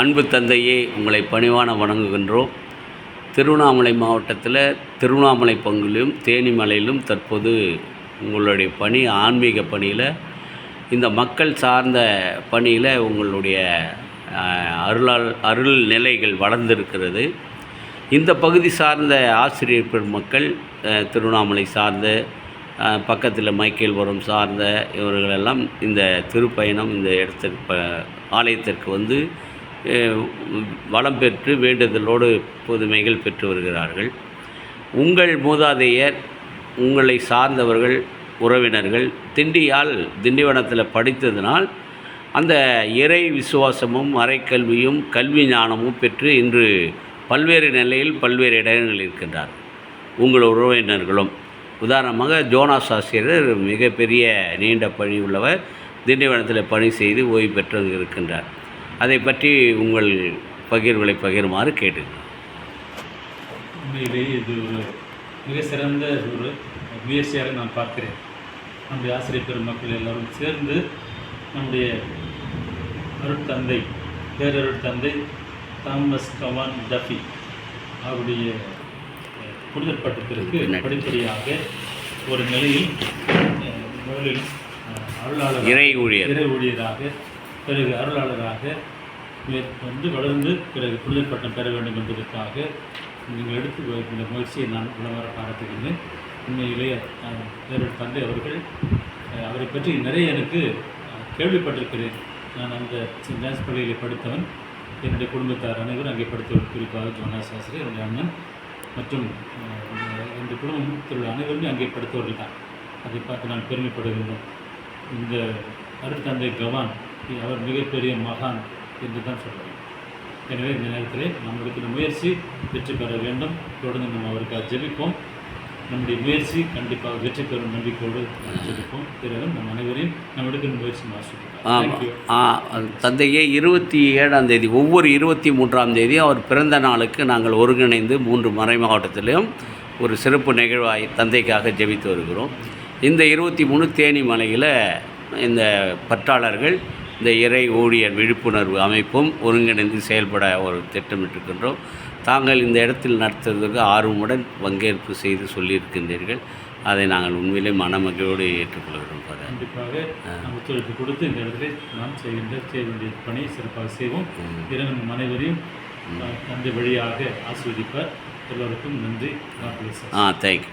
அன்பு தந்தையே, உங்களை பணிவான வணங்குகின்றோம். திருவண்ணாமலை மாவட்டத்தில் திருவண்ணாமலை பங்கிலும் தேனிமலையிலும் தற்போது உங்களுடைய பணி ஆன்மீக பணியில், இந்த மக்கள் சார்ந்த பணியில் உங்களுடைய அருள் நிலைகள் வளர்ந்திருக்கிறது. இந்த பகுதி சார்ந்த ஆசிரியர் பெருமக்கள், திருவண்ணாமலை சார்ந்த பக்கத்தில் மைக்கேல்புரம் சார்ந்த இவர்களெல்லாம் இந்த திருப்பயணம் இந்த இடத்திற்கு ஆலயத்திற்கு வந்து வளம் பெற்று வேண்டுதலோடு புதுமைகள் பெற்று வருகிறார்கள். உங்கள் மூதாதையர், உங்களை சார்ந்தவர்கள், உறவினர்கள் திண்டிவனத்தில் படித்ததினால் அந்த இறை விசுவாசமும் அறைக்கல்வியும் கல்வி ஞானமும் பெற்று இன்று பல்வேறு நிலையில் பல்வேறு இடங்களில் இருக்கின்றார். உங்கள் உறவினர்களும் உதாரணமாக ஜோனாஸ் ஆசிரியர் மிகப்பெரிய நீண்ட பணி உள்ளவர், திண்டிவனத்தில் பணி செய்து ஓய்வு பெற்று இருக்கின்றார். அதை பற்றி உங்கள் பகிர்வுகளை பகிருமாறு கேட்டுக்கிறேன். உண்மையிலேயே இது ஒரு மிக சிறந்த ஒரு முயற்சியாக நான் பார்க்கிறேன். நம்முடைய ஆசிரியர் பெருமக்கள் எல்லோரும் சேர்ந்து நம்முடைய அருட்தந்தை, பேரருட்தந்தை தாமஸ் கவான் டஃபி அவருடைய புனிதர் பட்டத்திற்கு படிப்படியாக ஒரு நிலையில் முதலில் அருளாளர் இறை ஊழியராக, பிறகு அருளாளராக மேற்கொண்டு வளர்ந்து பிறகு புனிதர் பட்டம் பெற வேண்டும் என்பதற்காக நீங்கள் எடுத்து இந்த முயற்சியை நான் உணவர பாராட்டுகிறேன். உண்மையிலேயே பேரர் தந்தை அவர்கள், அவரை பற்றி நிறைய எனக்கு கேள்விப்பட்டிருக்கிறேன். நான் அந்த சென்ட் ஜான்ஸ் பள்ளியில் படித்தவன். என்னுடைய குடும்பத்தார் அனைவரும் அங்கே படித்தவர், குறிப்பாக ஜோனாஸ் ஆசிரியர், என்னுடைய அண்ணன் மற்றும் என்னுடைய குடும்பத்தில் அனைவருமே அங்கே படித்தவர்கள் தான். அதை பார்த்து நான் பெருமைப்படுகின்றோம். இந்த அருட்தந்தை கவான் அவர் மிகப்பெரிய மகான் என்று தான் சொல்கிறேன். எனவே இந்த நேரத்தில் நம்மளுக்கு இந்த முயற்சி வெற்றி பெற வேண்டும். தொடர்ந்து நம்ம அவருக்காக ஜெபிப்போம். நம்முடைய முயற்சி கண்டிப்பாக வெற்றி பெறும் நம்பிக்கையோடு ஜெபிப்போம். பிறகு நம் அனைவரையும் நம்ம எடுக்கிற முயற்சி மாற்றிப்போம். தந்தையே, 27ஆம் தேதி, ஒவ்வொரு 23ஆம் தேதி அவர் பிறந்த நாளுக்கு நாங்கள் ஒருங்கிணைந்து 3 மறை மாவட்டத்திலும் ஒரு சிறப்பு நிகழ்வாய் தந்தைக்காக ஜெபித்து வருகிறோம். இந்த 23 தேனி மலையில் இந்த பற்றாளர்கள், இந்த இறை ஊழியர் விழிப்புணர்வு அமைப்பும் ஒருங்கிணைந்து செயல்பட ஒரு திட்டமிட்டிருக்கின்றோம். தாங்கள் இந்த இடத்தில் நடத்துவதற்கு ஆர்வமுடன் பங்கேற்பு செய்து சொல்லியிருக்கின்றீர்கள். அதை நாங்கள் உண்மையிலே மனமகிழ்வோடு ஏற்றுக்கொள்கிறோம். கண்டிப்பாக ஒத்துழைப்பு கொடுத்து இந்த இடத்துல நாம் செய்ய வேண்டிய பணியை சிறப்பாக செய்வோம். இறைவன் அனைவரையும் தந்தை வழியாக ஆசீர்வதிப்பார். எல்லோருக்கும் நன்றி. தேங்க்யூ.